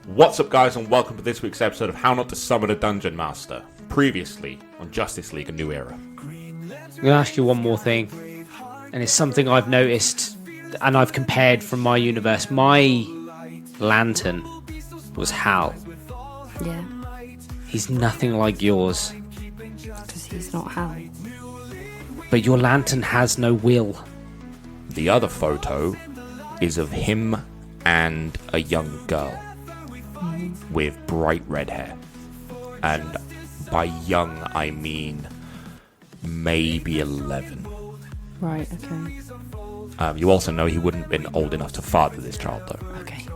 What's up, guys, and welcome to this week's episode of How Not to Summon a Dungeon Master. Previously on Justice League: A New Era. I'm going to ask you one more thing, and it's something I've noticed and I've compared from my universe. My lantern was Hal. Yeah. He's nothing like yours. Because he's not Hal. But your lantern has no will. The other photo is of him and a young girl with bright red hair. And by young, I mean maybe 11. Right, okay. You also know he wouldn't have been old enough to father this child, though. Okay.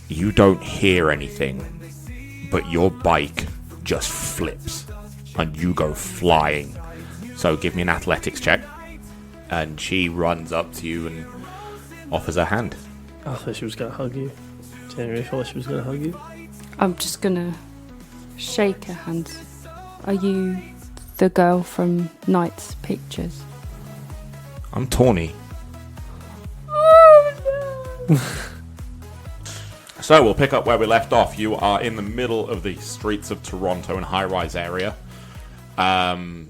You don't hear anything, but your bike just flips and you go flying. So give me an athletics check. And she runs up to you and offers her hand. I thought she was going to hug you. Genuinely thought she was going to hug you. I'm just gonna shake her hand. Are you the girl from Night's pictures? I'm Tawny. So we'll pick up where we left off. You are in the middle of the streets of Toronto and high-rise area. The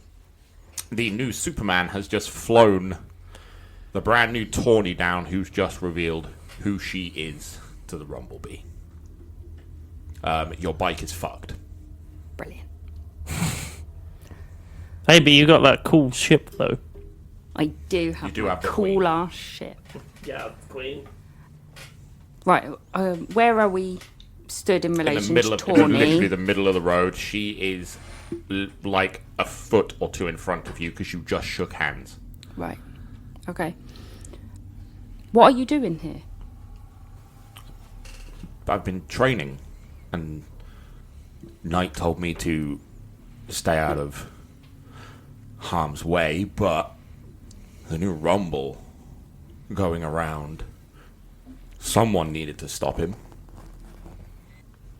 new Superman has just flown the brand new Tawny down, who's just revealed who she is to the RumbleBee. Your bike is fucked. Brilliant. Hey, but you got that cool ship, though. I do have have the cool queen. ass ship. Yeah, Queen. Right, where are we stood in In relation the middle to of literally Tawny? the middle of the road. She is like a foot or two in front of you because you just shook hands. Right, okay. What are you doing here? I've been training, and Knight told me to stay out of harm's way, but the new Rumble going around, someone needed to stop him.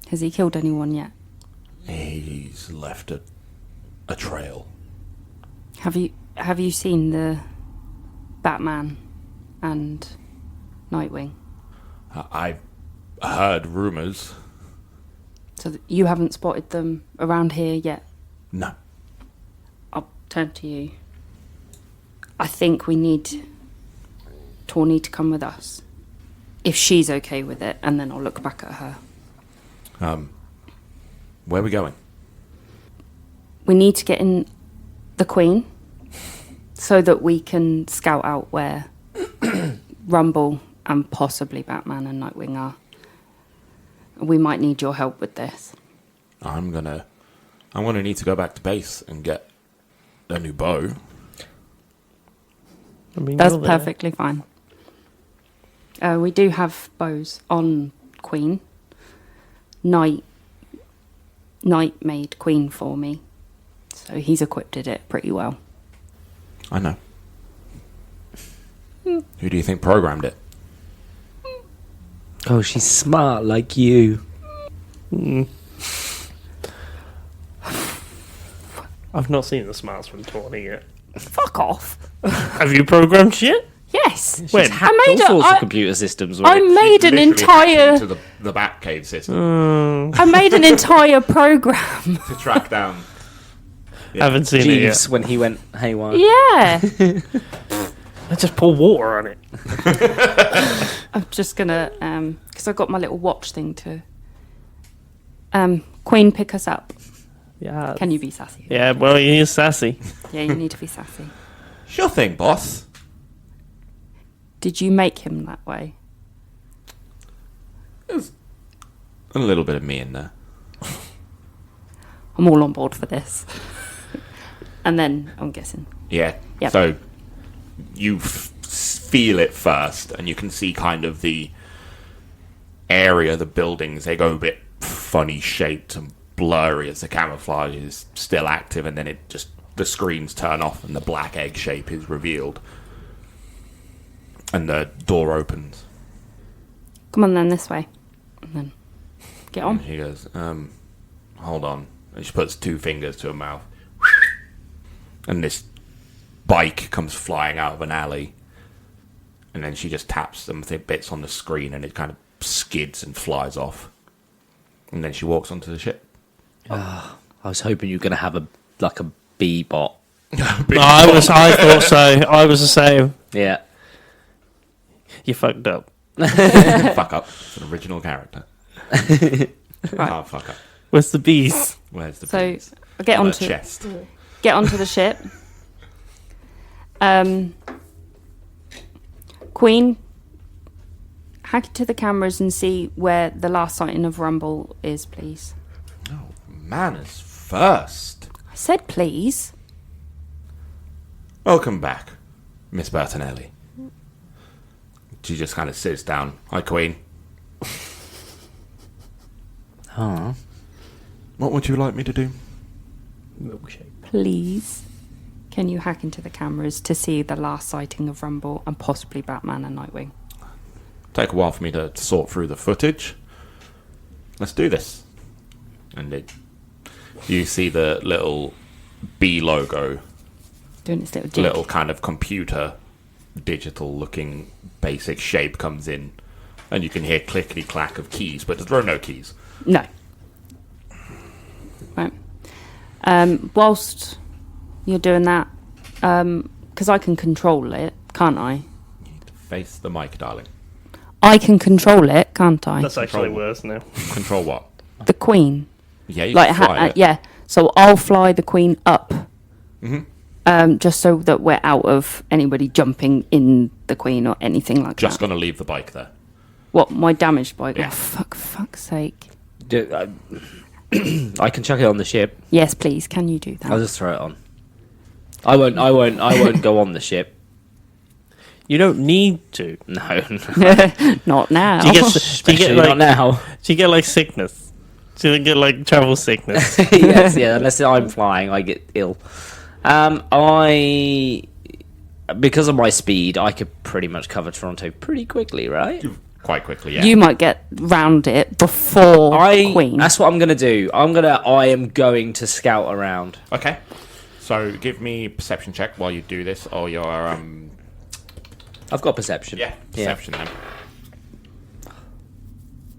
Has he killed anyone yet? He's left a trail. Have you seen the Batman and Nightwing? I've heard rumors. So you haven't spotted them around here yet? No. I'll turn to you. I think we need Tawny to come with us. If she's okay with it, and then I'll look back at her. Where are we going? We need to get in the Queen so that we can scout out where Rumble and possibly Batman and Nightwing are. We might need your help with this. I'm gonna need to go back to base and get a new bow. I mean, That's you're there. perfectly fine. We do have bows on Queen. Knight made Queen for me, so he's equipped it pretty well. I know. Who do you think programmed it? Oh, she's smart like you. I've not seen the smarts from Tawny yet. Fuck off. Have you programmed shit? Yes. When? Hacked I made all sorts a- of computer systems. I made an Literally entire. hacked into the Batcave system I made an entire program. to track down. I haven't seen it Jeeves yet. when he went haywire. Yeah. I just pour water on it. I'm just gonna because I got my little watch thing to. Queen, pick us up. Yeah. Can you be sassy? Yeah, well, he is sassy. Yeah, you need to be sassy. Sure thing, boss. Did you make him that way? There's a little bit of me in there. I'm all on board for this. And then I'm guessing. Yeah. Yep. So you feel it first, and you can see kind of the area, the buildings. They go a bit funny shaped and blurry as the camouflage is still active, and then the screens turn off and the black egg shape is revealed. And the door opens. Come on then, this way. And then get on. And he goes, hold on. And she puts two fingers to her mouth. And this bike comes flying out of an alley. And then she just taps some bits on the screen and it kind of skids and flies off. And then she walks onto the ship. I was hoping you were going to have a bee bot. I thought so. I was the same. Yeah. You fucked up. Fuck up. It's an original character. Right. Oh, fuck up. Where's the bees? Where's the So bees? I get On her onto chest. the ship. Queen, hack it to the cameras and see where the last sighting of Rumble is, please. Oh, manners first. I said please. Welcome back, Miss Bertinelli. She just kind of sits down. Hi, Queen. Huh? What would you like me to do? Milkshake. Please, can you hack into the cameras to see the last sighting of Rumble and possibly Batman and Nightwing? Take a while for me to sort through the footage. Let's do this. And you see the little B logo, Doing its little jig. little kind of computer, digital looking basic shape comes in. And you can hear clickety clack of keys, but there are no keys. No. Right. Whilst you're doing that, because I can control it, can't I? Face the mic, darling. I can control it, can't I? That's actually worse now. Control what? The Queen. Yeah, you Like, can fly it. yeah. So I'll fly the Queen up. Mm-hmm. Just so that we're out of anybody jumping in the Queen or anything like Just that. going to leave the bike there. What, my damaged bike? Yeah. Oh, fuck's sake. I can chuck it on the ship. Yes, please. Can you do that? I'll just throw it on. I won't go on the ship. You don't need to. No. Not now. Do you get, Especially like, not now. do you get like sickness? Do you get like travel sickness? Yes, yeah, unless I'm flying, I get ill. Because of my speed, I could pretty much cover Toronto pretty quickly, right? Quite quickly, yeah. You might get round it before Queen. That's what I'm gonna do. I am going to scout around. Okay. So give me a perception check while you do this, or your I've got perception. yeah, perception then.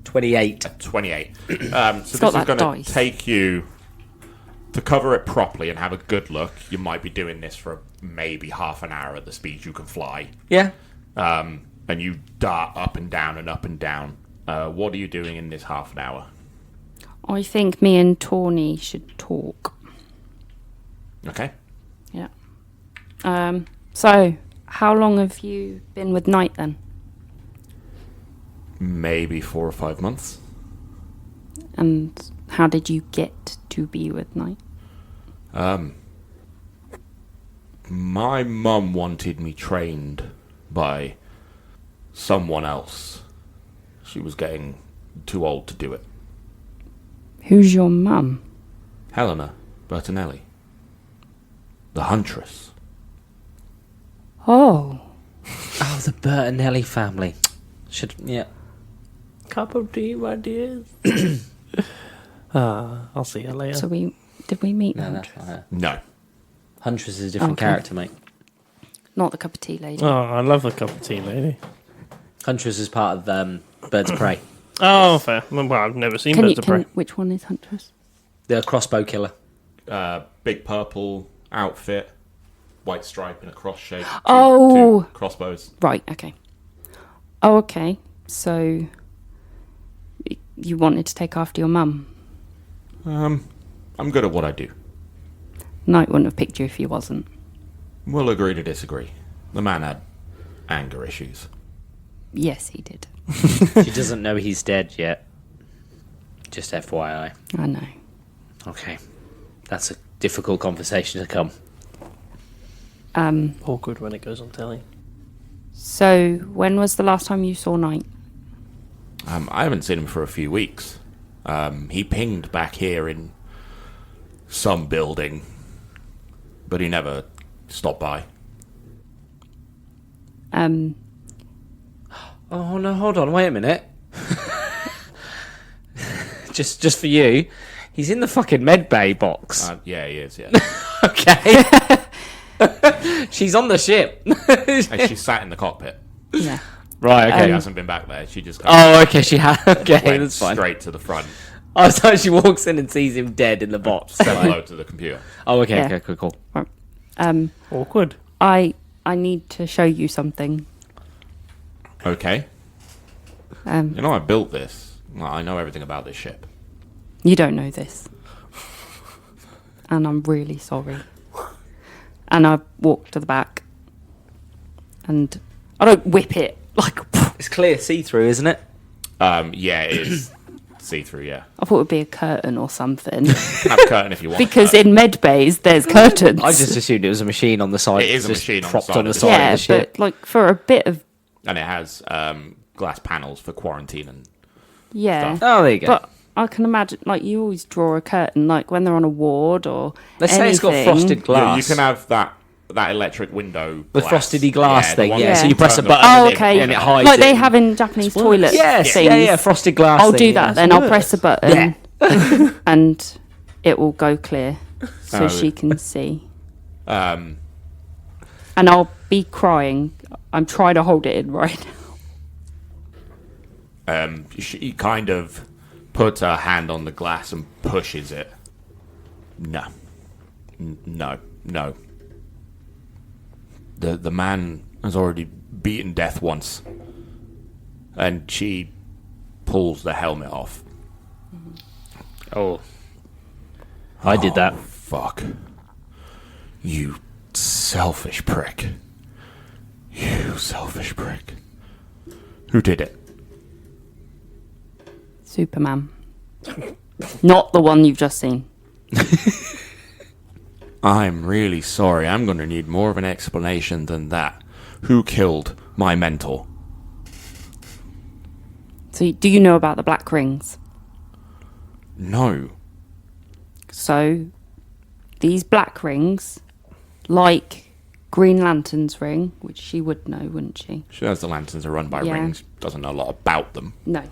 28. 28. So this is got that going to dice. take you to cover it properly and have a good look. You might be doing this for maybe half an hour at the speed you can fly. Yeah. And you dart up and down and up and down. What are you doing in this half an hour? I think me and Tawny should talk. Okay. Yeah. So, how long have you been with Knight then? Maybe 4 or 5 months. And how did you get to be with Knight? My mum wanted me trained by someone else. She was getting too old to do it. Who's your mum? Helena Bertinelli. The Huntress. Oh. Oh, the Bertinelli family. Yeah. Cup of tea, my dears. I'll see you later. So did we meet No, them? that's not her. No. Huntress is a different Okay. character, mate. Not the cup of tea lady. Oh, I love a cup of tea, lady. Huntress is part of Birds of Prey. Oh, fair. Well, I've never seen Birds of Prey. Which one is Huntress? The crossbow killer. Big purple outfit, white stripe in a cross shape. Oh. Two crossbows. Right, okay. Oh, okay. So you wanted to take after your mum. I'm good at what I do. Knight wouldn't have picked you if he wasn't. We'll agree to disagree. The man had anger issues. Yes, he did. She doesn't know he's dead yet. Just FYI. I know. Okay. That's a difficult conversation to come. Awkward when it goes on telly. So when was the last time you saw Knight? I haven't seen him for a few weeks. He pinged back here in some building, but he never stopped by. Oh no, hold on, wait a minute. just for you. He's in the fucking medbay box. Yeah, he is, yeah. Okay. She's on the ship. Hey, she sat in the cockpit. Yeah. Right, okay. She hasn't been back there. She just Oh, okay, she had. Okay, went that's fine. straight to the front. Oh, so she walks in and sees him dead in the box. Said hello to the computer. Oh, okay, Yeah. okay, cool. Awkward. I need to show you something. Okay. You know, I built this. Well, I know everything about this ship. You don't know this. And I'm really sorry. And I walk to the back. And I don't whip it like... It's clear see-through, isn't it? Yeah, it is see-through, yeah. I thought it would be a curtain or something. Have a curtain if you want. Because in med bays, there's curtains. I just assumed it was a machine on the side. It is a just machine on the propped side on the of the side yeah, of the ship. but like for a bit of... And it has glass panels for quarantine and Yeah. stuff. Oh, there you go. But I can imagine, like, you always draw a curtain, like, when they're on a ward or Let's say it's got anything. frosted glass. Yeah, you can have that electric window The frosted-y glass thing, one yeah. that So you you press turn a the- button Oh, and okay. and it hides Like they it. have in Japanese toilet Yes, things. yeah, frosted glass I'll thing, do yeah. that, then I'll press a button and it will go clear so Oh. she can see. Um, And I'll be crying. I'm trying to hold it in right now. she kind of puts her hand on the glass and pushes it. No. No. The man has already beaten death once. And she pulls the helmet off. Oh. I did that. Fuck. You selfish prick. You selfish prick. Who did it? Superman. Not the one you've just seen. I'm really sorry. I'm going to need more of an explanation than that. Who killed my mentor? So, do you know about the black rings? No. So, these black rings, like Green Lantern's ring, which she would know, wouldn't she? She knows the lanterns are run by Yeah. rings. Doesn't know a lot about them. No.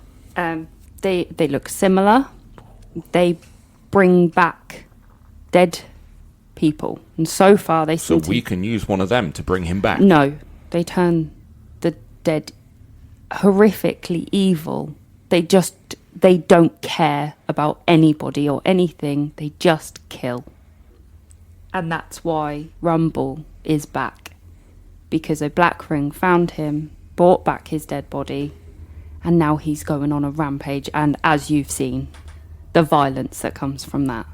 They look similar. They bring back dead people. And so far they So seem to... we can use one of them to bring him back. No. They turn the dead horrifically evil. They don't care about anybody or anything. They just kill. And that's why Rumble is back. Because a black ring found him, brought back his dead body, and now he's going on a rampage. And as you've seen, the violence that comes from that.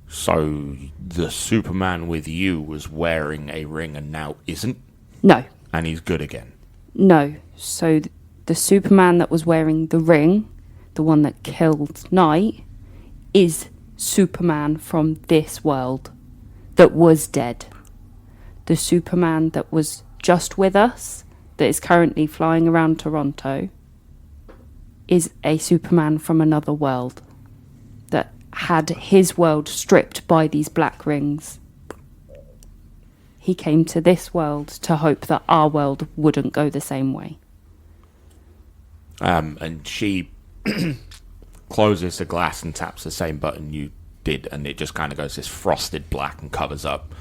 So the Superman with you was wearing a ring and now isn't? No. And he's good again. No. So the Superman that was wearing the ring, the one that killed Knight, is Superman from this world that was dead. The Superman that was just with us, that is currently flying around Toronto, is a Superman from another world that had his world stripped by these black rings. He came to this world to hope that our world wouldn't go the same way. And she closes the glass and taps the same button you did, and it just kind of goes this frosted black and covers up.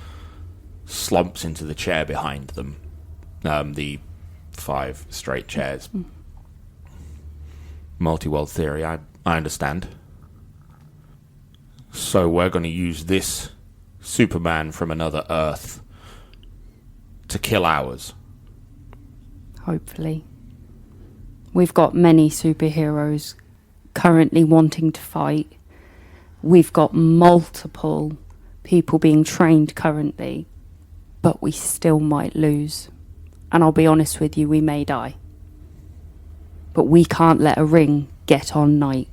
Slumps into the chair behind them. The 5 straight chairs. Multi-world theory, I understand. So we're going to use this Superman from another Earth to kill ours. Hopefully. We've got many superheroes currently wanting to fight. We've got multiple people being trained currently, but we still might lose. And I'll be honest with you, we may die. But we can't let a ring get on Knight.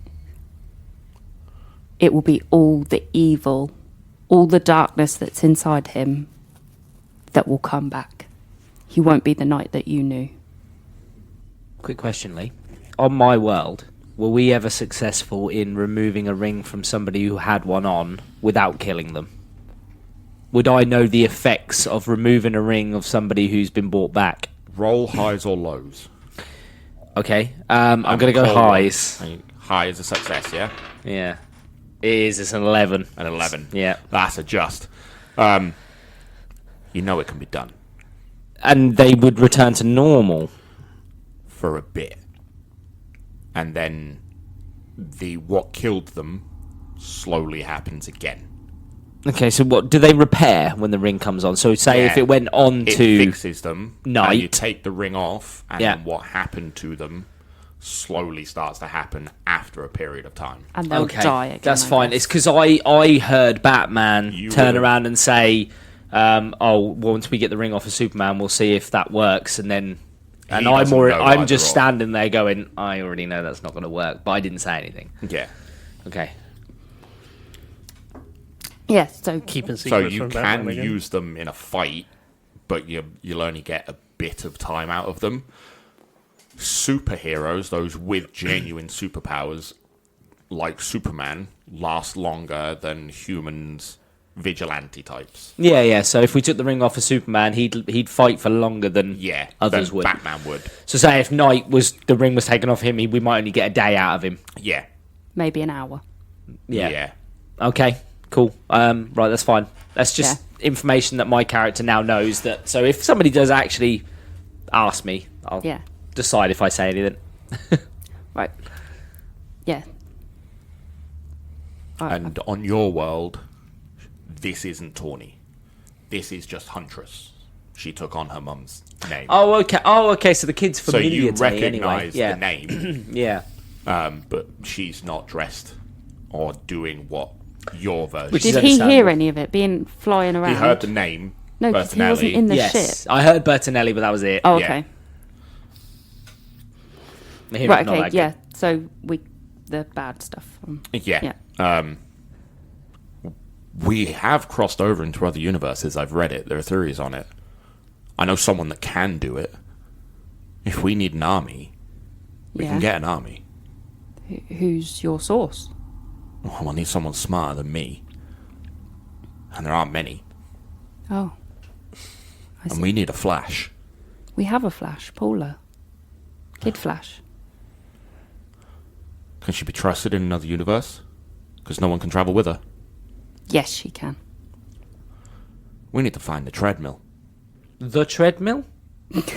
It will be all the evil, all the darkness that's inside him that will come back. He won't be the Knight that you knew. Quick question, Lee. On my world, were we ever successful in removing a ring from somebody who had one on without killing them? Would I know the effects of removing a ring of somebody who's been brought back? Roll highs or lows. Okay, I'm going to go Call highs. one. High is a success, yeah? Yeah. It is, it's an 11. An 11. Yeah. That's a just. You know it can be done. And they would return to normal. for a bit, and then what killed them slowly happens again. Okay, so what do they repair when the ring comes on? So say if Yeah, it went on it to fixes them. night. And you take the ring off, and Yeah. then what happened to them slowly starts to happen after a period of time. And they'll die again. that's I fine. guess. It's because I heard Batman You turn would've- around and say, once we get the ring off of Superman, we'll see if that works, and then. And He doesn't know I'm either just or. standing there going, I already know that's not going to work, but I didn't say anything. Yeah. Okay. Yeah, so Keeping So secrets you from can Batman again. use them in a fight, but you'll only get a bit of time out of them. Superheroes, those with genuine superpowers, like Superman, last longer than humans vigilante types. Yeah. So if we took the ring off of Superman, he'd fight for longer than Yeah, others than would. Batman would. So say if the ring was taken off him, we might only get a day out of him. Yeah. maybe an hour. Yeah. Okay. Cool. Right. That's fine. That's just information that my character now knows. That so if somebody does actually ask me, I'll Yeah. decide if I say anything. Right. Yeah. And on your world, this isn't Tawny. This is just Huntress. She took on her mum's name. Oh, okay. So the kid's so familiar you to me anyway. recognise Yeah. the name, Yeah. but she's not dressed or doing what your version. Which Did is he hear understandable. any of it being flying around? He heard the name. No, because he wasn't Bertinelli. in the Yes. ship. I heard Bertinelli, but that was it. Oh, Yeah. okay. The hearing's Right, not okay, that good. yeah. So the bad stuff. Yeah. Yeah. We have crossed over into other universes. I've read it. There are theories on it. I know someone that can do it. If we need an army, we can get an army. Who's your source? Well, I need someone smarter than me. And there aren't many. Oh. I see. And we need a Flash. We have a Flash, Paula. Kid Flash. Can she be trusted in another universe? Because no one can travel with her. Yes, she can. We need to find the treadmill. The treadmill?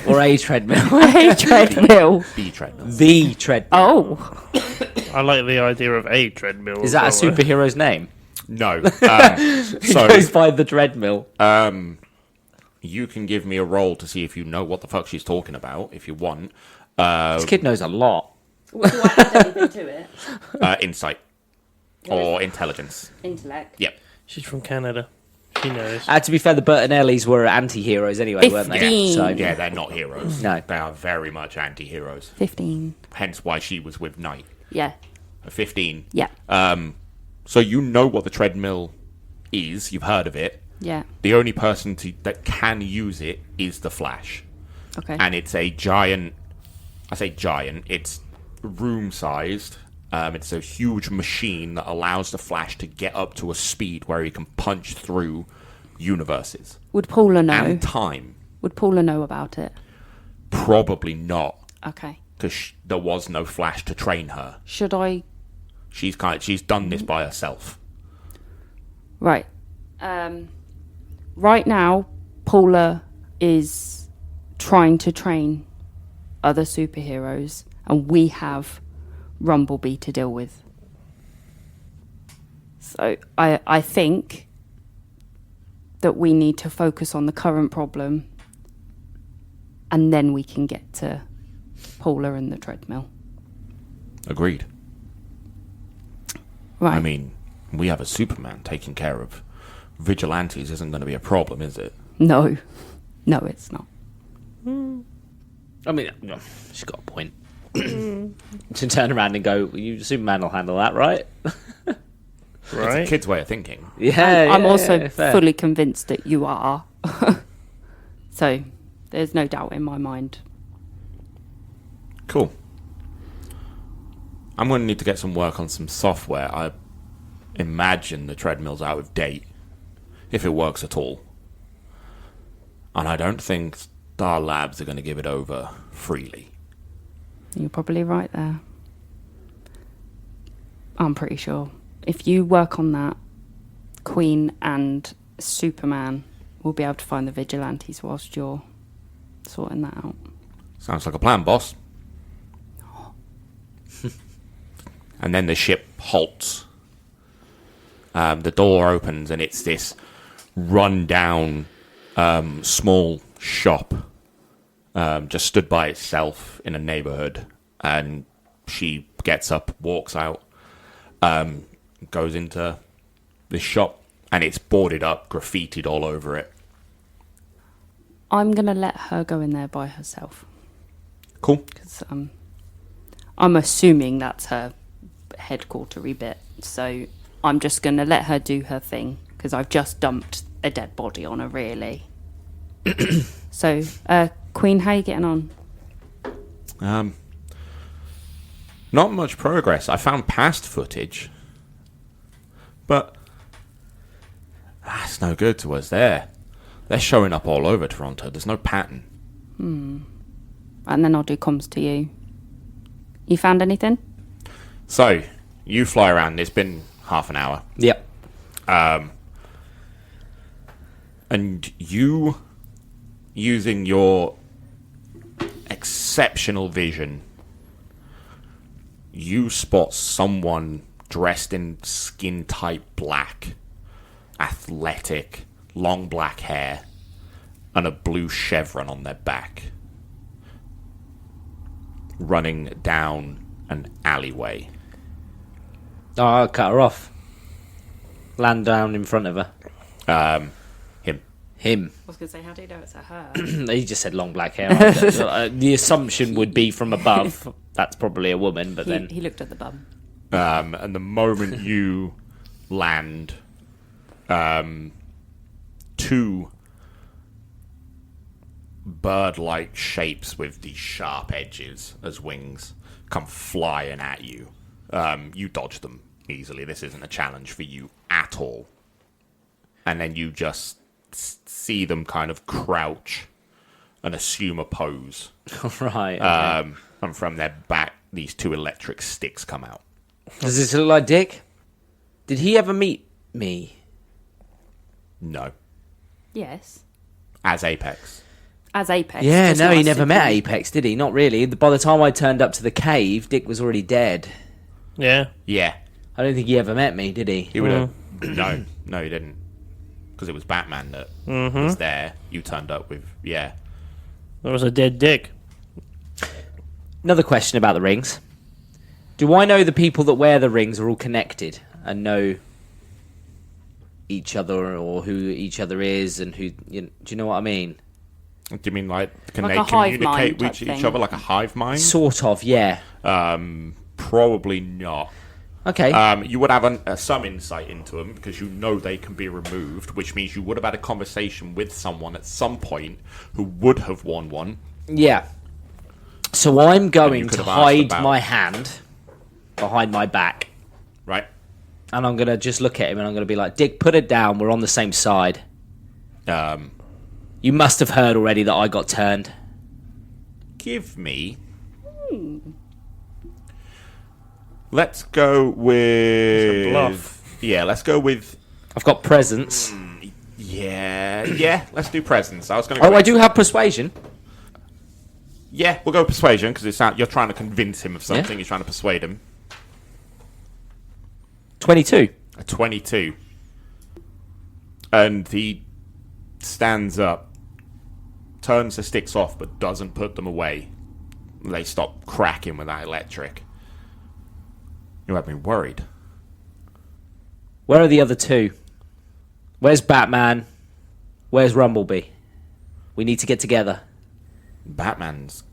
Or a treadmill? A treadmill. The treadmill. The treadmill. Oh. I like the idea of a treadmill. Is that a as well, superhero's name? No. He goes by the treadmill. You can give me a roll to see if you know what the fuck she's talking about, if you want. This kid knows a lot. Do I add anything to it? Insight. Or intelligence. Intellect. Yep. She's from Canada. She knows. To be fair, the Bertinellis were anti-heroes anyway, weren't they? 15. So, Yeah, they're not heroes. No. They are very much anti-heroes. 15. Hence why she was with Knight. Yeah. 15. Yeah. So you know what the treadmill is. You've heard of it. Yeah. The only person that can use it is the Flash. Okay. And it's a giant... I say giant. It's room-sized. It's a huge machine that allows the Flash to get up to a speed where he can punch through universes. Would Paula know? And time. Would Paula know about it? Probably not. Okay. Because there was no Flash to train her. Should I... She's done this by herself. Right. Right now, Paula is trying to train other superheroes, and we have RumbleBee to deal with. So I think that we need to focus on the current problem, and then we can get to Paula and the treadmill. Agreed. Right. I mean, we have a Superman taking care of vigilantes. Isn't going to be a problem, is it? No, it's not. I mean, she's got a point. To turn around and go, Superman will handle that, right? Right? It's a kid's way of thinking. Yeah, I'm also fair. fully convinced that you are. So there's no doubt in my mind. Cool. I'm going to need to get some work on some software. I imagine the treadmill's out of date, if it works at all. And I don't think Star Labs are going to give it over freely. You're probably right there. I'm pretty sure. If you work on that, Queen and Superman will be able to find the vigilantes whilst you're sorting that out. Sounds like a plan, boss. And then the ship halts. The door opens, and it's this run-down, small shop, just stood by itself in a neighborhood. And she gets up, walks out, goes into this shop, and it's boarded up, graffitied all over it. I'm going to let her go in there by herself. Cool. Because I'm assuming that's her headquartery bit. So I'm just going to let her do her thing. Because I've just dumped a dead body on her, really. So, Queen, how are you getting on? Not much progress. I found past footage. But that's no good to us there. They're showing up all over Toronto. There's no pattern. And then I'll do comms to you. You found anything? So, you fly around. It's been half an hour. Yep. And you, using your exceptional vision, you spot someone dressed in skin-tight black, athletic, long black hair, and a blue chevron on their back, running down an alleyway. Oh, I'll cut her off. Land down in front of her. Him. I was going to say, how do you know it's a her? He just said long black hair. The assumption would be from above. That's probably a woman, but then... He looked at the bum. And the moment you land, two bird-like shapes with these sharp edges as wings come flying at you. You dodge them easily. This isn't a challenge for you at all. And then you just see them kind of crouch and assume a pose. Right. Okay. And from their back, these two electric sticks come out. Does this look like Dick? Did he ever meet me? No. Yes. As Apex. As Apex. Yeah, just no, not he a never super- met Apex, did he? Not really. By the time I turned up to the cave, Dick was already dead. Yeah. Yeah. I don't think he ever met me, did he? He would have... No, he didn't. Because it was Batman that was there. You turned up with... Yeah. There was a dead dick. Another question about the rings. Do I know the people that wear the rings are all connected and know each other or who each other is and who... do you know what I mean? Do you mean like... Can Like they a hive communicate mind with type each thing. other like a hive mind? Sort of, yeah. Probably not. Okay. You would have some insight into them because you know they can be removed, which means you would have had a conversation with someone at some point who would have won one. Yeah. So I'm you going could to have asked hide about- my hand behind my back. Right? And I'm going to just look at him and I'm going to be like, Dick, put it down. We're on the same side. You must have heard already that I got turned. Give me... Let's go with... bluff. Yeah, let's go with... I've got presence. Yeah, let's do presence. I was going to Oh, I do have persuasion. Yeah, we'll go with persuasion because you're trying to convince him of something. Yeah. You're trying to persuade him. 22. A 22. And he stands up, turns the sticks off, but doesn't put them away. They stop cracking with that electric. You have me worried. Where are the other two? Where's Batman? Where's RumbleBee? We need to get together. Batman's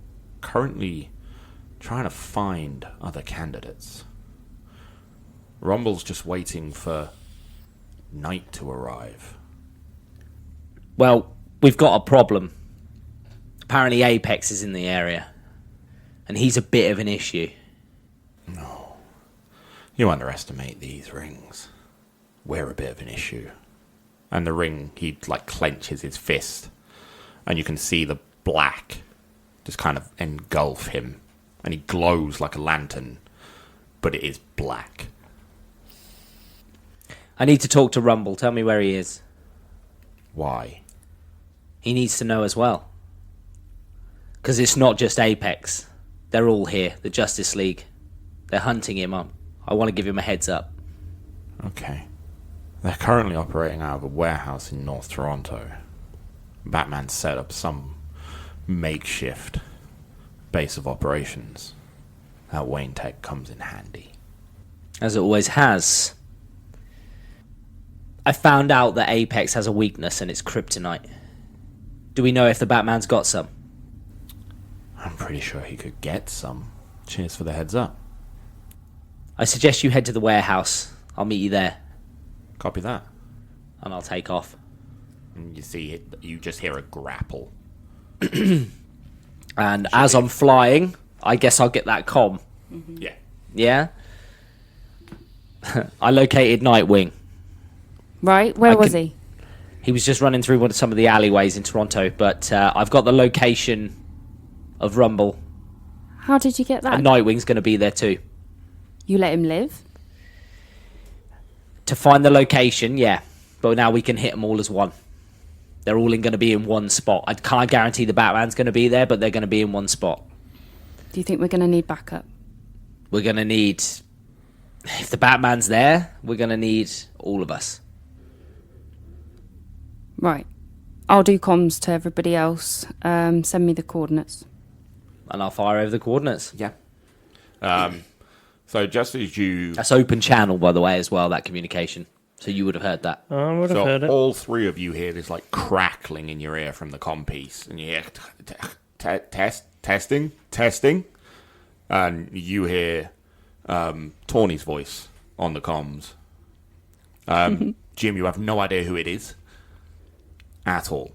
currently trying to find other candidates. Rumble's just waiting for night to arrive. Well, we've got a problem. Apparently Apex is in the area. And he's a bit of an issue. You underestimate these rings. We're a bit of an issue. And the ring, he clenches his fist. And you can see the black just kind of engulf him. And he glows like a lantern. But it is black. I need to talk to Rumble. Tell me where he is. Why? He needs to know as well. Because it's not just Apex. They're all here. The Justice League. They're hunting him up. I want to give him a heads up. Okay. They're currently operating out of a warehouse in North Toronto. Batman set up some makeshift base of operations. That Wayne Tech comes in handy. As it always has. I found out that Apex has a weakness and it's kryptonite. Do we know if the Batman's got some? I'm pretty sure he could get some. Cheers for the heads up. I suggest you head to the warehouse. I'll meet you there. Copy that. And I'll take off. And you just hear a grapple. And as I'm flying, I guess I'll get that comm. Mm-hmm. Yeah. Yeah? I located Nightwing. Right, where was he? He was just running through some of the alleyways in Toronto, but I've got the location of Rumble. How did you get that? And Nightwing's going to be there too. You let him live? To find the location, yeah. But now we can hit them all as one. They're all going to be in one spot. I can't guarantee the Batman's going to be there, but they're going to be in one spot. Do you think we're going to need backup? We're going to need... If the Batman's there, we're going to need all of us. Right. I'll do comms to everybody else. Send me the coordinates. And I'll fire over the coordinates. Yeah. So just as you... That's open channel, by the way, as well, that communication. So you would have heard that. I would have So heard it. all three of you hear this like crackling in your ear from the comm piece, and you hear testing, and you hear Tawny's voice on the comms. Jim, you have no idea who it is at all.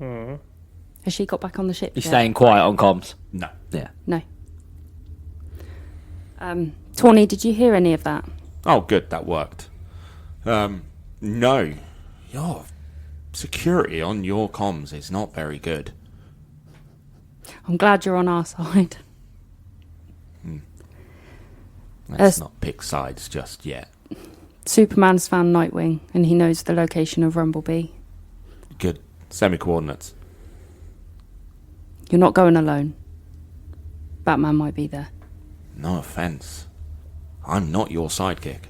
Has she got back on the ship You're yet? staying quiet on comms. No. Yeah. No. Tawny, did you hear any of that? Oh, good, that worked. No, your security on your comms is not very good. I'm glad you're on our side. Let's not pick sides just yet. Superman's found Nightwing, and he knows the location of RumbleBee. Good. Send me coordinates. You're not going alone. Batman might be there. No offense. I'm not your sidekick.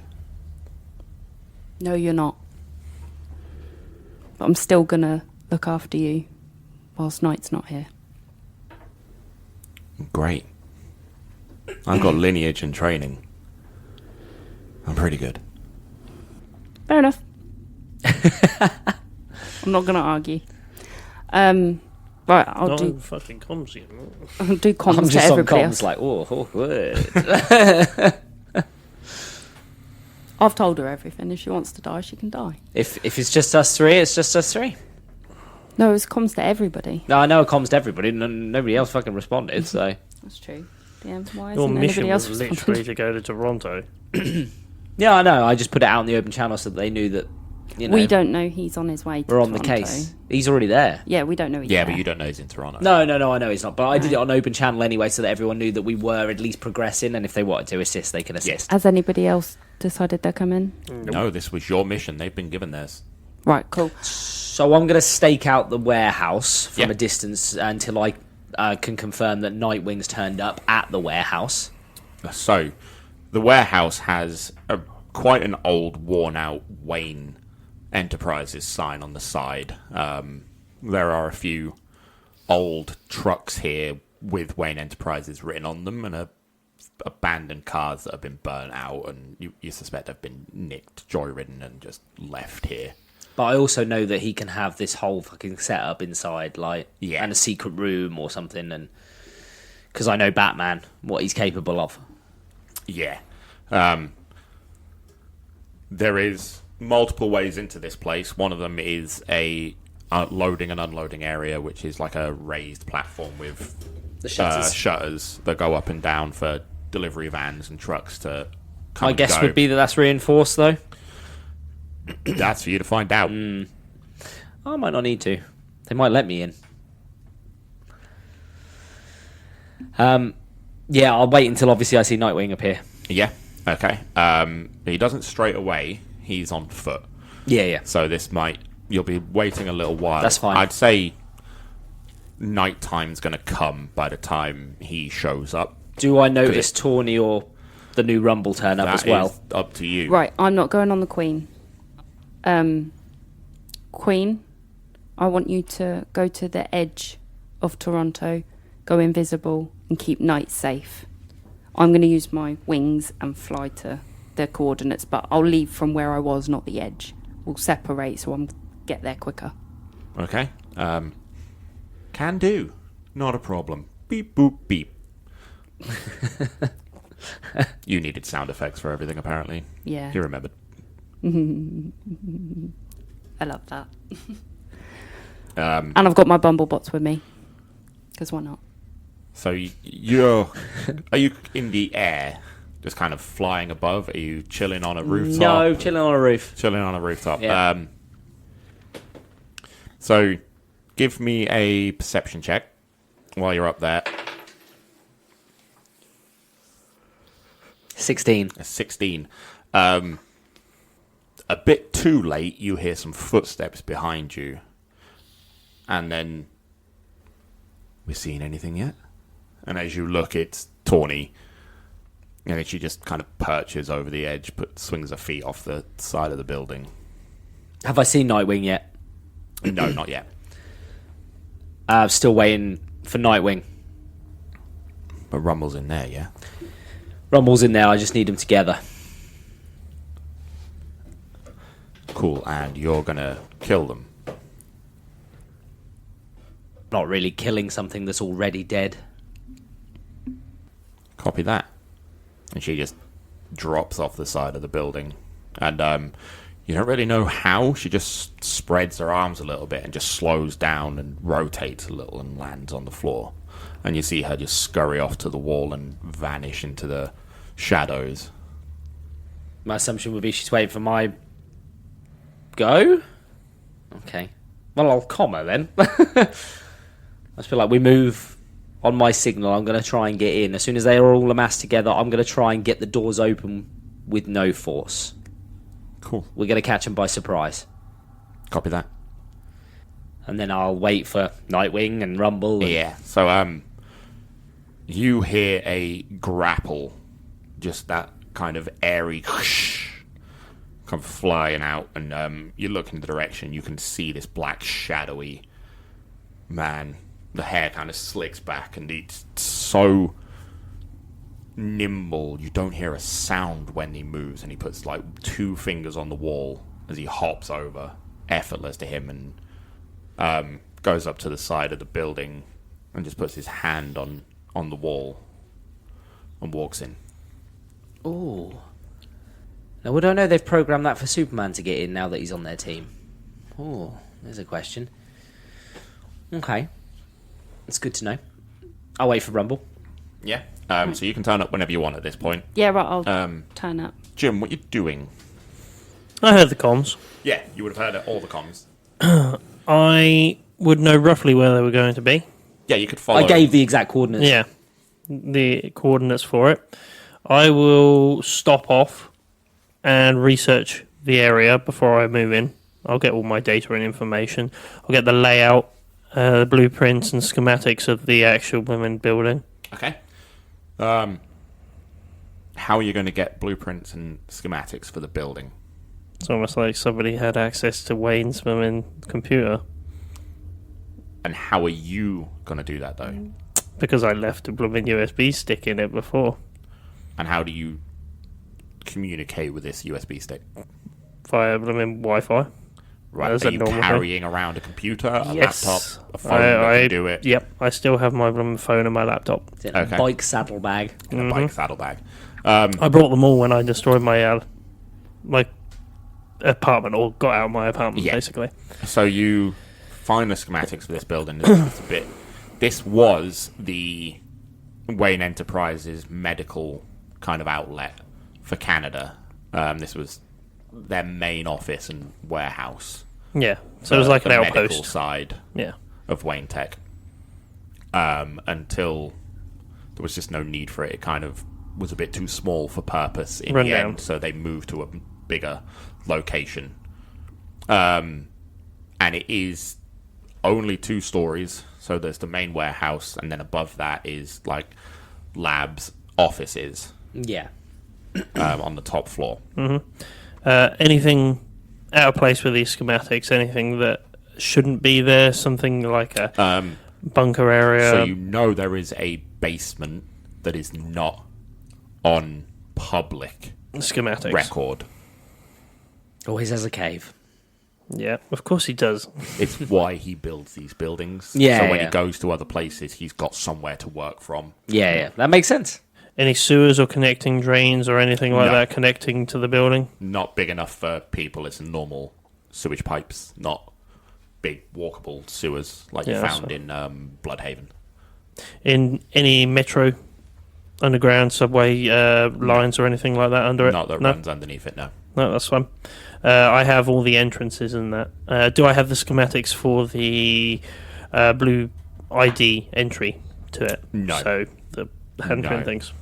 No, you're not. But I'm still gonna look after you whilst Knight's not here. Great. I've got lineage and training. I'm pretty good. Fair enough. I'm not gonna argue. Right, I'll Not do fucking comms, you know. I'll do comms I'm to just on everybody comms else. like, word. I've told her everything. If she wants to die, she can die. If it's just us three, it's just us three. No, it's comms to everybody. No, I know it comms to everybody. Nobody else fucking responded, so... That's true. Yeah, why Your isn't mission anybody else was responding? literally to go to Toronto. Yeah, I know. I just put it out in the open channel so that they knew that, you know... We don't know he's on his way to We're on the Toronto. case. He's already there. Yeah, we don't know he's Yeah, there. but you don't know he's in Toronto. No, I know he's not. But I did it on open channel anyway so that everyone knew that we were at least progressing, and if they wanted to assist, they can assist. Has anybody else decided they're coming? No, this was your mission. They've been given theirs. Right, cool. So I'm going to stake out the warehouse from Yeah. a distance until I can confirm that Nightwing's turned up at the warehouse. So, the warehouse has quite an old, worn-out Wayne Enterprises sign on the side. There are a few old trucks here with Wayne Enterprises written on them, and abandoned cars that have been burnt out, and you suspect have been nicked, joyridden, and just left here. But I also know that he can have this whole fucking setup inside, like, Yeah. and a secret room or something, and because I know Batman, what he's capable of. Yeah. There is multiple ways into this place. One of them is a loading and unloading area, which is like a raised platform with The shutters. shutters that go up and down for delivery vans and trucks to come My and guess go. would be that that's reinforced, though. That's for you to find out. I might not need to. They might let me in. Yeah, I'll wait until obviously I see Nightwing appear. Yeah. Okay. He doesn't straight away. He's on foot. Yeah. So you'll be waiting a little while. That's fine. I'd say nighttime's going to come by the time he shows up. Do I notice Tawny or the new Rumble turn up as well? That is up to you. Right, I'm not going on the Queen. Queen, I want you to go to the edge of Toronto, go invisible, and keep Knight safe. I'm going to use my wings and fly to their coordinates, but I'll leave from where I was, not the edge. We'll separate so I'll get there quicker. Okay. Can do. Not a problem. Beep, boop, beep. You needed sound effects for everything, apparently. Yeah. You remembered. I love that. And I've got my Bumblebots with me. Because why not? So you're... Are you in the air? Just kind of flying above? Are you chilling on a rooftop? No, chilling on a roof. Chilling on a rooftop. Yeah. So give me a perception check while you're up there. 16. A 16. A bit too late, you hear some footsteps behind you. And then... We seen anything yet? And as you look, it's Tawny. And then she just kind of perches over the edge, swings her feet off the side of the building. Have I seen Nightwing yet? No, not yet. Still waiting for Nightwing. But Rumble's in there, yeah? Rumble's in there, I just need them together. Cool, and you're gonna kill them. Not really killing something that's already dead. Copy that. And she just drops off the side of the building. And you don't really know how. She just spreads her arms a little bit and just slows down and rotates a little and lands on the floor. And you see her just scurry off to the wall and vanish into the shadows. My assumption would be she's waiting for my go? Okay. Well, I'll comma then. I just feel like we move on my signal. I'm going to try and get in. As soon as they are all amassed together, I'm going to try and get the doors open with no force. Cool. We're going to catch them by surprise. Copy that. And then I'll wait for Nightwing and Rumble. Yeah. So, you hear a grapple. Just that kind of airy come flying out, and you look in the direction, you can see this black shadowy man. The hair kind of slicks back, and it's so nimble, you don't hear a sound when he moves, and he puts like 2 fingers on the wall as he hops over, effortless to him, and goes up to the side of the building and just puts his hand on the wall and walks in. Ooh. Now, we don't know they've programmed that for Superman to get in now that he's on their team. Oh, there's a question. Okay. It's good to know. I'll wait for Rumble. Yeah. So you can turn up whenever you want at this point. Yeah, right, I'll turn up. Jim, what you doing? I heard the comms. Yeah, you would have heard all the comms. I would know roughly where they were going to be. Yeah, you could follow. I gave the exact coordinates. Yeah, the coordinates for it. I will stop off and research the area before I move in. I'll get all my data and information. I'll get the layout, blueprints and schematics of the actual women building. Okay. How are you going to get blueprints and schematics for the building? It's almost like somebody had access to Wayne's women computer. And how are you going to do that, though? Because I left a blooming USB stick in it before. And how do you communicate with this USB stick? Via blooming Wi-Fi. Right, As are a you normal carrying around a computer, a Yes. laptop, a phone that can do it? Yep, I still have my blooming phone and my laptop. Is it a Okay. bike saddlebag? In a bike saddlebag. I brought them all when I destroyed my apartment, or got out of my apartment, Yeah. basically. So you find the schematics for this building. It's a bit. This was the Wayne Enterprises medical kind of outlet for Canada. This was their main office and warehouse. Yeah, so it was like an the medical outpost. side Yeah. of Wayne Tech. Until there was just no need for it. It kind of was a bit too small for purpose in Run the down. end, so they moved to a bigger location. And it is only 2 stories. So there's the main warehouse, and then above that is like labs, offices Yeah. on the top floor. Anything out of place with these schematics? Anything that shouldn't be there? Something like a bunker area? So you know there is a basement that is not on public schematics. record. Always has a cave. Yeah, of course he does. It's why he builds these buildings. Yeah, So when yeah. he goes to other places, he's got somewhere to work from. Yeah. That makes sense. Any sewers or connecting drains or anything like No. that connecting to the building? Not big enough for people. It's normal sewage pipes, not big walkable sewers like you Yeah, found so- in Bloodhaven. In any metro, underground, subway lines or anything like that under it? Not that No? runs underneath it, no. No, that's fine. I have all the entrances in that. Do I have the schematics for the blue ID entry to it? No. So the handprint No. things.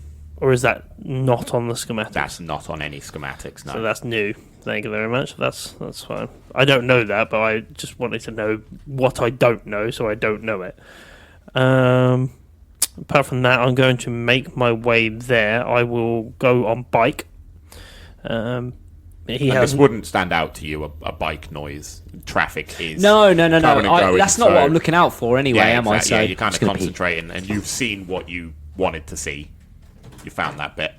Or is that not on the schematics? That's not on any schematics, no. So that's new. Thank you very much. That's fine. I don't know that, but I just wanted to know what I don't know, so I don't know it. Apart from that, I'm going to make my way there. I will go on bike. He And this has wouldn't stand out to you, a bike noise. Traffic is... No. coming and going, That's not so- what I'm looking out for anyway, am I? exactly. So Yeah, you're kind just of gonna pee. concentrating, and you've seen what you wanted to see. You found that bit.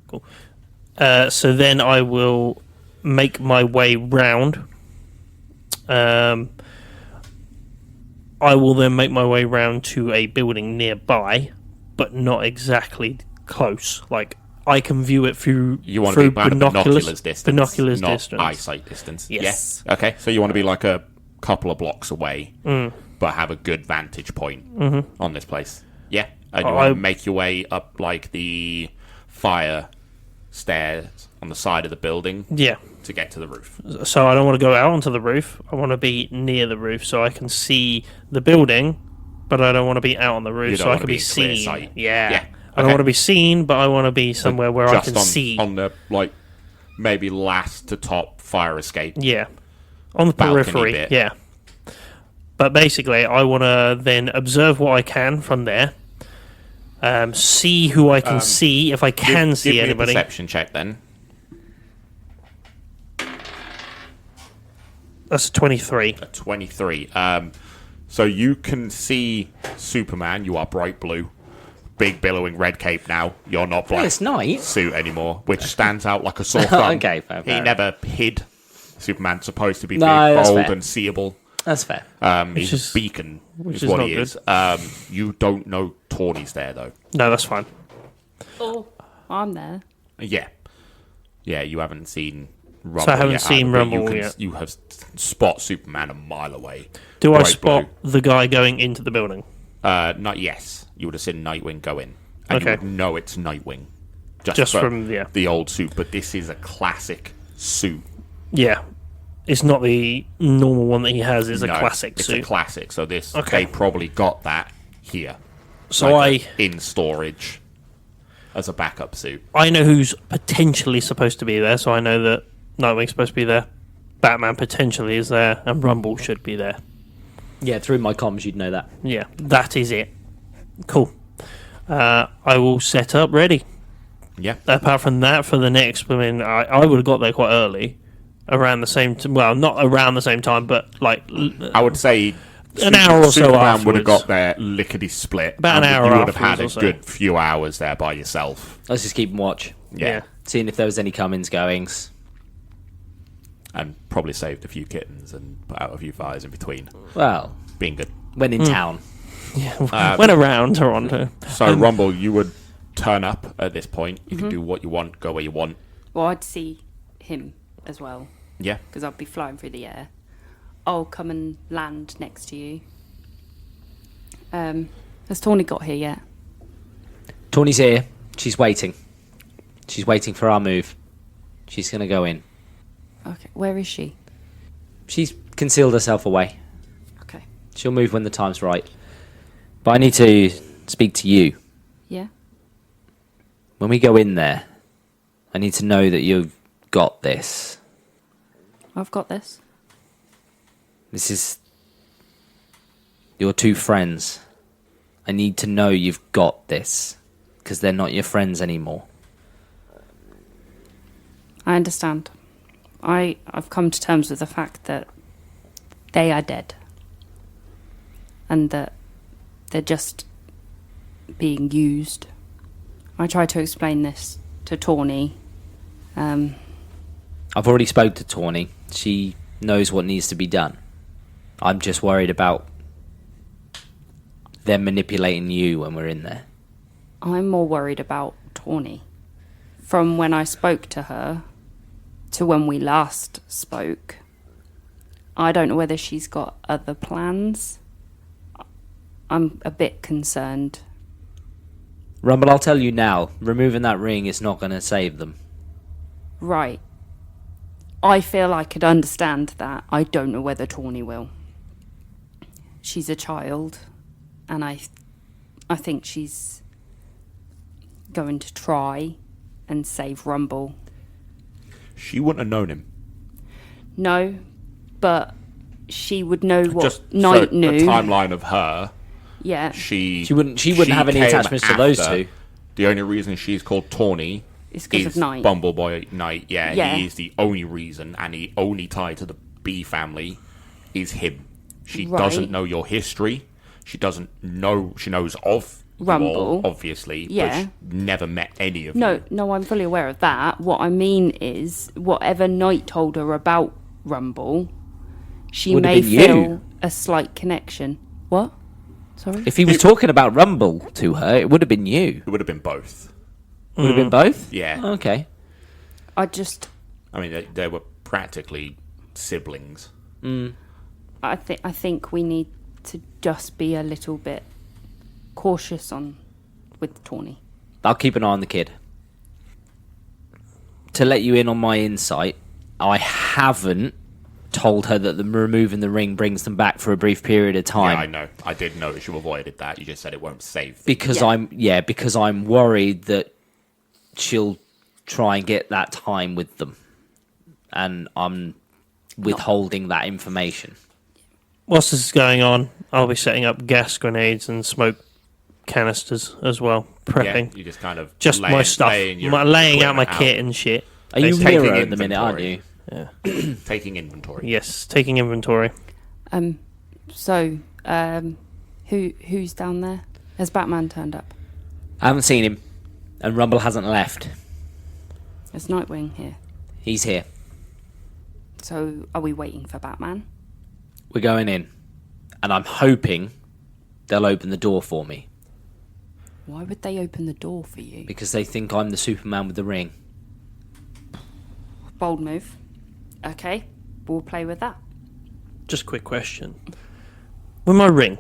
Cool. So then I will make my way round. I will then make my way round to a building nearby, but not exactly close. Like I can view it through You want through to be about binoculars distance, Binoculars not distance. eyesight distance. Yes. Yeah. Okay. So you want to be like a couple of blocks away, Mm. but have a good vantage point on this place. Yeah. And you I- want to make your way up like the fire stairs on the side of the building Yeah. to get to the roof. So I don't want to go out onto the roof. I want to be near the roof so I can see the building, but I don't want to be out on the roof You don't so I wanna can be be in clear seen. sight. Yeah. Yeah. I don't Okay. want to be seen, but I want to be somewhere where I Just can see. on the like maybe last to top fire escape. Yeah. On the Balcony periphery. bit. Yeah. But basically, I want to then observe what I can from there. See who I can see, if I can see give anybody. me a perception check then. That's a 23. A 23. So you can see Superman. You are bright blue. Big billowing red cape now. You're not black It's night. suit anymore, which stands out like a sore thumb. Okay, fair, He fair. never hid. Superman's supposed to be No, big, that's bold, fair. and seeable. That's fair. He's is- a beacon, which is is what not he good. is. You don't know Tawny's there, though. No, that's fine. Oh, I'm there. Yeah. Yeah, you haven't seen Rumble So I haven't yet, seen but Rumble yet. You have spot Superman a mile away. Do I Bright spot the guy going into the building? Not yes. You would have seen Nightwing go in, and Okay. you would know it's Nightwing, Just from, yeah. the old suit. But this is a classic suit. Yeah. It's not the normal one that he has, it's No, a classic it's suit. a classic. So this Okay. they probably got that here, So like in storage as a backup suit. I know who's potentially supposed to be there, so I know that Nightwing's supposed to be there. Batman potentially is there, and Rumble should be there. Yeah, through my comms, you'd know that. Yeah, that is it. Cool. I will set up ready. Yeah. Apart from that, for the next, I mean, I would have got there quite early, around the same. Well, not around the same time, but like I would say an hour or so Superman would have afterwards. got there lickety split. About an and hour You would have had a afterwards or so. good few hours there by yourself. Let's just keep and watch, Yeah. seeing if there was any comings, goings. And probably saved a few kittens and put out a few fires in between. Well, Being good. when in town. went around Toronto. So Rumble, you would turn up at this point. You Mm-hmm. can do what you want, go where you want. Well, I'd see him as well Yeah. because I'd be flying through the air. I'll come and land next to you. Has Tawny got here yet? Tawny's here. She's waiting. She's waiting for our move. She's going to go in. Okay, where is she? She's concealed herself away. Okay, She'll move when the time's right. But I need to speak to you. yeah. When we go in there, I need to know that you've got this. I've got this. This is your two friends. I need to know you've got this, because they're not your friends anymore. I understand. I've come to terms with the fact that they are dead. And that they're just being used. I tried to explain this to Tawny. I've already spoke to Tawny. She knows what needs to be done. I'm just worried about them manipulating you when we're in there. I'm more worried about Tawny. From when I spoke to her to when we last spoke, I don't know whether she's got other plans. I'm a bit concerned. Rumble, I'll tell you now, removing that ring is not going to save them. Right. I feel I could understand that. I don't know whether Tawny will. She's a child, and I think she's going to try and save Rumble. She wouldn't have known him. No, but she would know what Just Knight so knew. the timeline of her. Yeah. She wouldn't have any came attachments to those after. two. The only reason she's called Tawny It's because of is Knight. Bumbleboy Knight. Yeah, Yeah. he is the only reason, and the only tie to the B family is him. She Right. doesn't know your history. She doesn't know. She knows of you Rumble. all, obviously, Yeah. but she never met any of No, you. no, I'm fully aware of that. What I mean is, whatever Knight told her about Rumble, she Would have may been feel you. a slight connection. What? Sorry? If he was talking about Rumble to her, it would have been you. It would have been both. Would have been both? Yeah. Okay. I just, I mean, they were practically siblings. I think we need to just be a little bit cautious with Tawny. I'll keep an eye on the kid. To let you in on my insight, I haven't told her that removing the ring brings them back for a brief period of time. Yeah, I know. I did notice you avoided that. You just said it won't save them. Because I'm worried that she'll try and get that time with them, and I'm withholding that information. Whilst this is going on, I'll be setting up gas grenades and smoke canisters as well, prepping. Yeah, you just kind of Just my stuff, laying out my kit and shit. Are you Taking Miro at the minute, aren't you? inventory. Yeah. Taking inventory. Yes, taking inventory. So, who's down there? Has Batman turned up? I haven't seen him, and Rumble hasn't left. Is Nightwing here? He's here. So, are we waiting for Batman? We're going in, and I'm hoping they'll open the door for me, Why would they open the door for you? because they think I'm the Superman with the ring. Bold move. Okay, we'll play with that. Just a quick question. With my ring,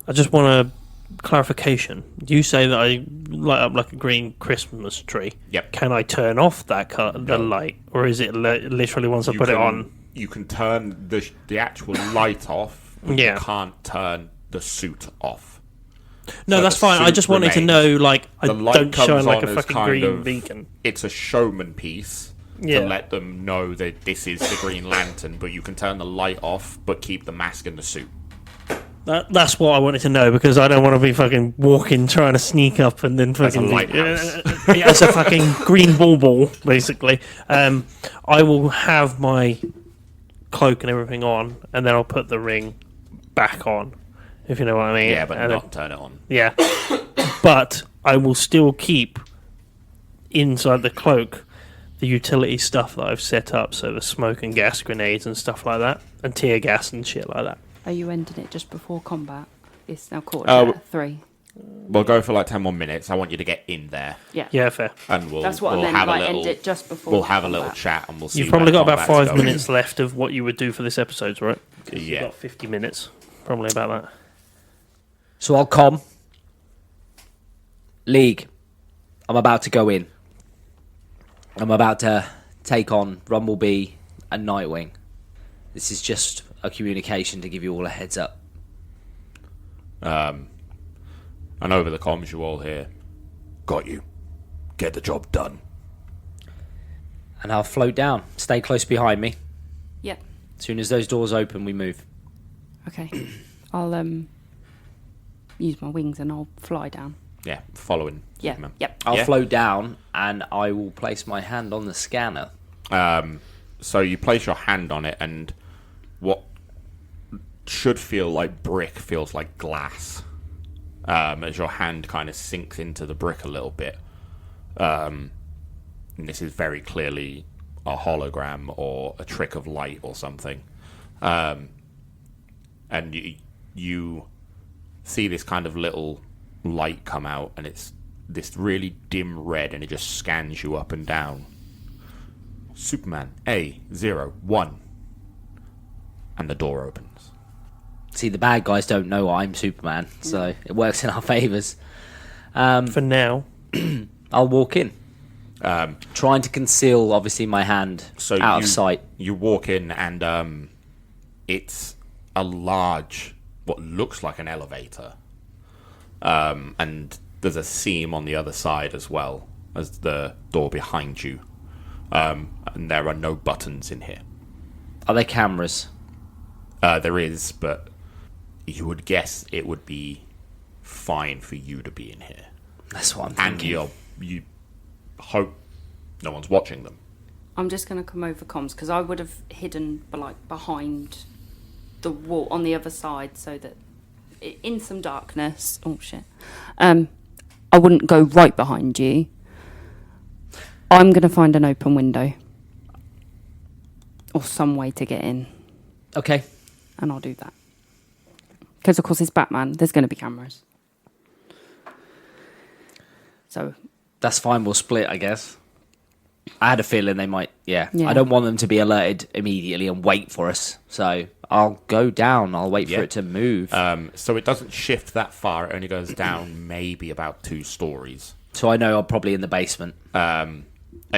I just want a clarification. You say that I light up like a green Christmas tree. Yep. Can I turn off the light, or is it literally once I put it on? You can turn the actual light off, but Yeah. you can't turn the suit off. No, So that's the fine. I suit just wanted to remains. know, like, I The light don't shine comes like on a as fucking kind green of- beacon. It's a showman piece Yeah. to let them know that this is the Green Lantern, but you can turn the light off, but keep the mask and the suit. That's what I wanted to know, because I don't want to be fucking walking trying to sneak up and then That's a fucking lighthouse. Yeah, it's a fucking green ball, basically. I will have my cloak and everything on, and then I'll put the ring back on, if you know what I mean. Yeah, but And not turn it on. yeah, but I will still keep inside the cloak the utility stuff that I've set up, so the smoke and gas grenades and stuff like that, and tear gas and shit like that. Are you ending it just before combat? It's now quarter to 3. We'll go for like 10 more minutes. I want you to get in there, Yeah. Yeah, fair. and we'll That's what we'll I meant have by a little. end it just before We'll have a little combat. chat, and we'll see. You've probably where got about combat's 5 going. minutes left of what you would do for this episode, right? You've Yeah. got 50 minutes, probably about that. So I'll come. League, I'm about to go in. I'm about to take on RumbleBee and Nightwing. This is just a communication to give you all a heads up. And over the comms, you all hear, "Got you. Get the job done." And I'll float down. Stay close behind me. Yep. As soon as those doors open, we move. Okay. I'll use my wings and I'll fly down. Yeah, following Yeah. Superman. Yep. I'll float down and I will place my hand on the scanner. So you place your hand on it, and what should feel like brick feels like glass. As your hand kind of sinks into the brick a little bit. And this is very clearly a hologram or a trick of light or something. And you see this kind of little light come out, and it's this really dim red, and it just scans you up and down. Superman A01. And the door opens. See, the bad guys don't know I'm Superman, so it works in our favours. For now. I'll walk in. Trying to conceal, obviously, my hand out of sight. You walk in, and it's a large, what looks like an elevator. And there's a seam on the other side as well as the door behind you. And there are no buttons in here. Are there cameras? There is, but you would guess it would be fine for you to be in here. That's what I'm And thinking. you hope no one's watching them. I'm just going to come over comms because I would have hidden behind the wall on the other side so that in some darkness. Oh shit! I wouldn't go right behind you. I'm going to find an open window or some way to get in, Okay. and I'll do that. Because of course it's Batman. There's going to be cameras. So That's fine, we'll split, I guess. I had a feeling they might, yeah. Yeah. I don't want them to be alerted immediately and wait for us. So I'll go down, I'll wait Yeah. for it to move. So it doesn't shift that far. It only goes down maybe about 2 stories. So I know I'm probably in the basement. And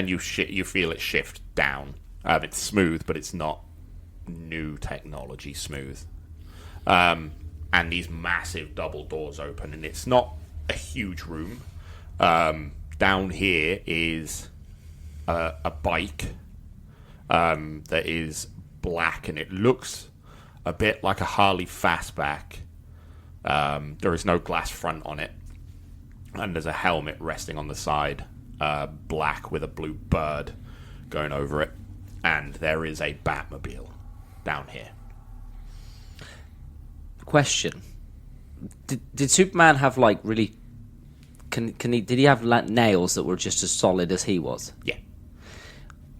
you feel it shift down. It's smooth, but it's not new technology smooth. And these massive double doors open, and it's not a huge room. Down here is a bike that is black, and it looks a bit like a Harley Fastback. There is no glass front on it, and there's a helmet resting on the side, black with a blue bird going over it, and there is a Batmobile down here. Question. Did Superman have, like, really... did he have nails that were just as solid as he was? Yeah.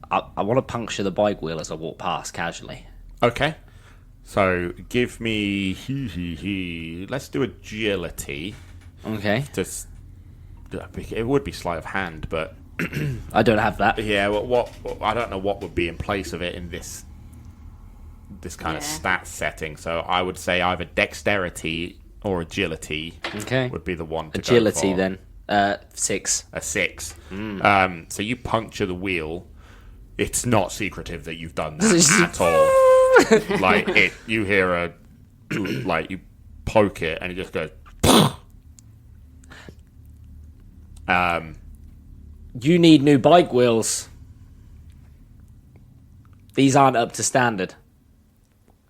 I want to puncture the bike wheel as I walk past casually. Okay. So give me... Let's do agility. Okay. It would be sleight of hand, but... I don't have that. Yeah, what I don't know what would be in place of it in this kind of stat setting. So I would say either dexterity or agility Okay. would be the one to Agility, go for. then. 6. A 6. So you puncture the wheel. It's not secretive that you've done that at all. Like, you hear you poke it and it just goes... You need new bike wheels. These aren't up to standard.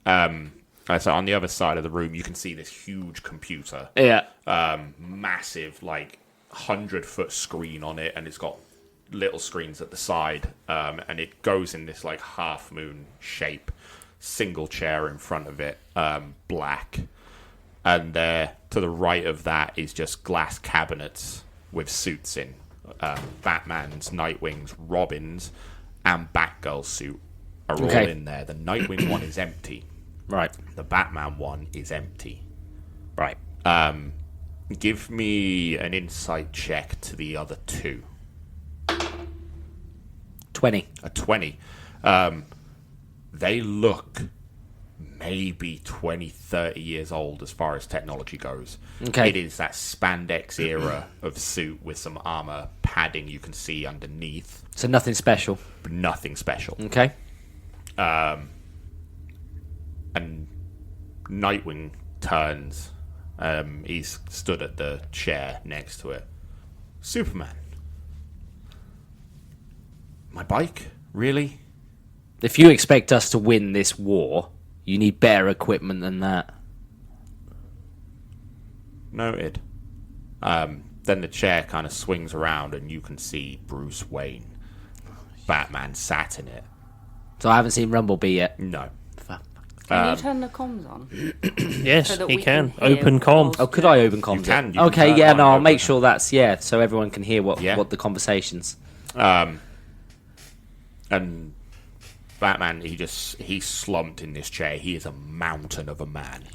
So on the other side of the room, you can see this huge computer. Yeah. Massive, 100-foot screen on it, and it's got little screens at the side, and it goes in this half moon shape. Single chair in front of it, black, and there to the right of that is just glass cabinets with suits in. Batman's, Nightwing's, Robin's, and Batgirl's suit are all in there. The Nightwing one is empty. Right. The Batman one is empty. Right. Give me an insight check to the other 2. 20. A 20. They look maybe 20, 30 years old as far as technology goes. Okay. It is that spandex era of suit with some armor padding you can see underneath, So nothing special. but nothing special. Okay. And Nightwing turns. He's stood at the chair next to it. Superman. My bike? Really? If you expect us to win this war, You need better equipment than that. Noted. Then the chair kind of swings around and you can see Bruce Wayne. Batman sat in it. So I haven't seen RumbleBee yet. No. Can you turn the comms on? Yes, So that he we can. can hear Open comms. Oh, could I open comms? You can Okay, turn yeah, on no, I'll open make it. sure that's, so everyone can hear what the conversations. And Batman, he's slumped in this chair. He is a mountain of a man.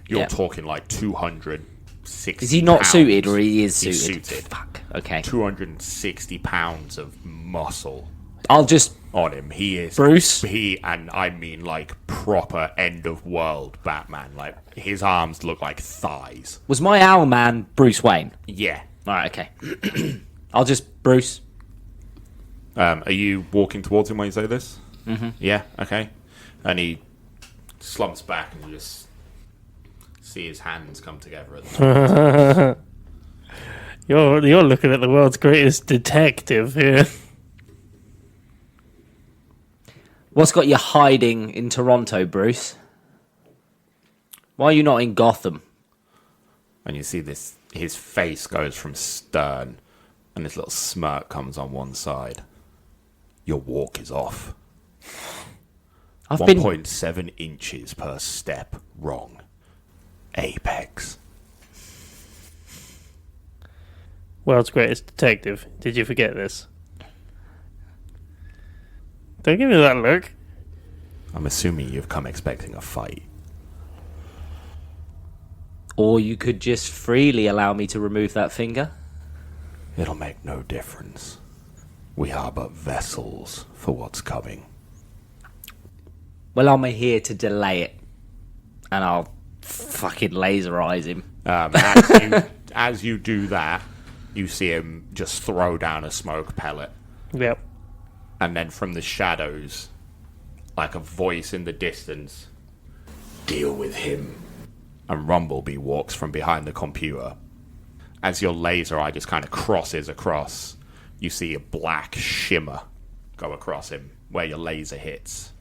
You're talking like 260 Is he not pounds. suited or he is suited? He's suited. Fuck, okay. 260 pounds of muscle I'll just... on him. He is Bruce? And I mean like proper end of world Batman. Like his arms look like thighs. Was my owl man Bruce Wayne? Yeah. Alright, okay. I'll just... Bruce. Are you walking towards him when you say this? Mm-hmm. Yeah, okay. And he slumps back and you just see his hands come together at the moment. You're looking at the world's greatest detective here. What's got you hiding in Toronto, Bruce? Why are you not in Gotham? And you see his face goes from stern and this little smirk comes on one side. Your walk is off. I've been... 1.7 inches per step wrong. Apex. World's greatest detective. Did you forget this? Don't give me that look. I'm assuming you've come expecting a fight. Or you could just freely allow me to remove that finger. It'll make no difference. We are but vessels for what's coming. Well, I'm here to delay it. And I'll fucking laserize him. As you do that, you see him just throw down a smoke pellet. Yep. And then from the shadows, like a voice in the distance, deal with him. And RumbleBee walks from behind the computer. As your laser eye just kind of crosses across, you see a black shimmer go across him where your laser hits.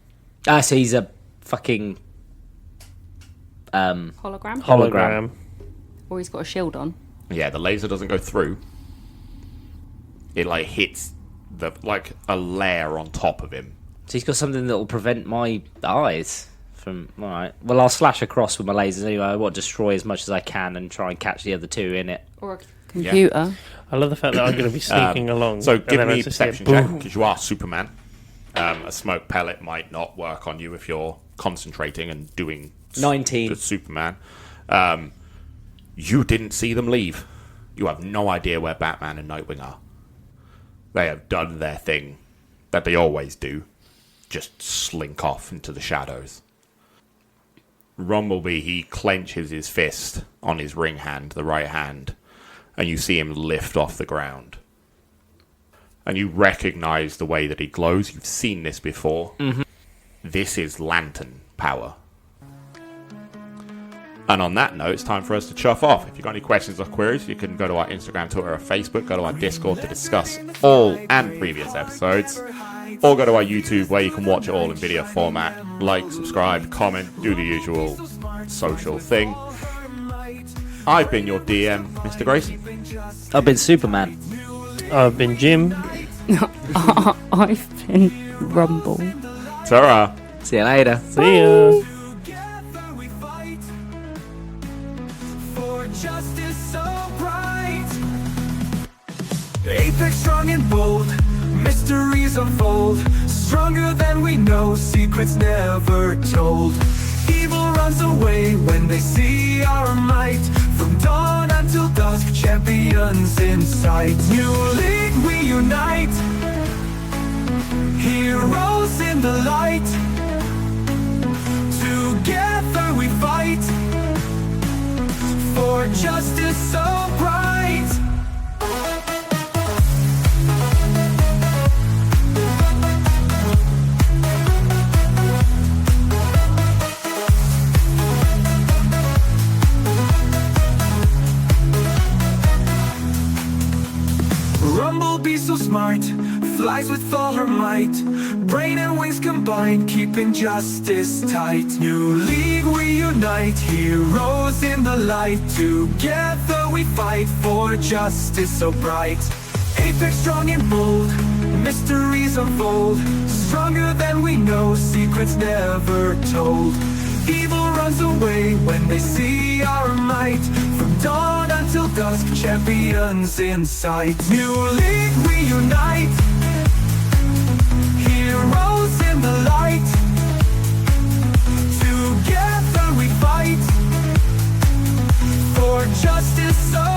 Ah, so he's a fucking... Hologram? Or he's got a shield on. Yeah, the laser doesn't go through. It like hits like a layer on top of him. So he's got something that will prevent my eyes from... Alright. Well, I'll slash across with my lasers anyway. I want to destroy as much as I can and try and catch the other two in it. Or a computer. I love the fact that I'm going to be sneaking along. So and give then I me a just hear perception check, boom. because you are Superman. A smoke pellet might not work on you if you're concentrating and doing 19. the Superman. You didn't see them leave. You have no idea where Batman and Nightwing are. They have done their thing that they always do. Just slink off into the shadows. RumbleBee, he clenches his fist on his ring hand, the right hand, and you see him lift off the ground. And you recognize the way that he glows. You've seen this before. Mm-hmm. This is lantern power. And on that note, it's time for us to chuff off. If you've got any questions or queries, you can go to our Instagram, Twitter, or Facebook. Go to our Discord to discuss all and previous episodes. Or go to our YouTube where you can watch it all in video format. Like, subscribe, comment, do the usual social thing. I've been your DM, Mr. Grayson. I've been Superman. I've been Jim. I've been Rumble. Ta-ra. See you later. See ya. Together we fight for justice so bright. Apex strong and bold, mysteries unfold. Stronger than we know, secrets never told. Evil runs away when they see our might. From dawn until dusk, champions in sight. New league, we unite. Heroes in the light. Together we fight for justice so bright. RumbleBee so smart, flies with all her might. Brain and wings combined, keeping justice tight. New league we unite, heroes in the light. Together we fight for justice so bright. Apex strong and bold, mysteries unfold. Stronger than we know, secrets never told. Evil runs away when they see our might. From dawn until dusk, champions in sight. New league we unite, heroes in the light. Together we fight for justice so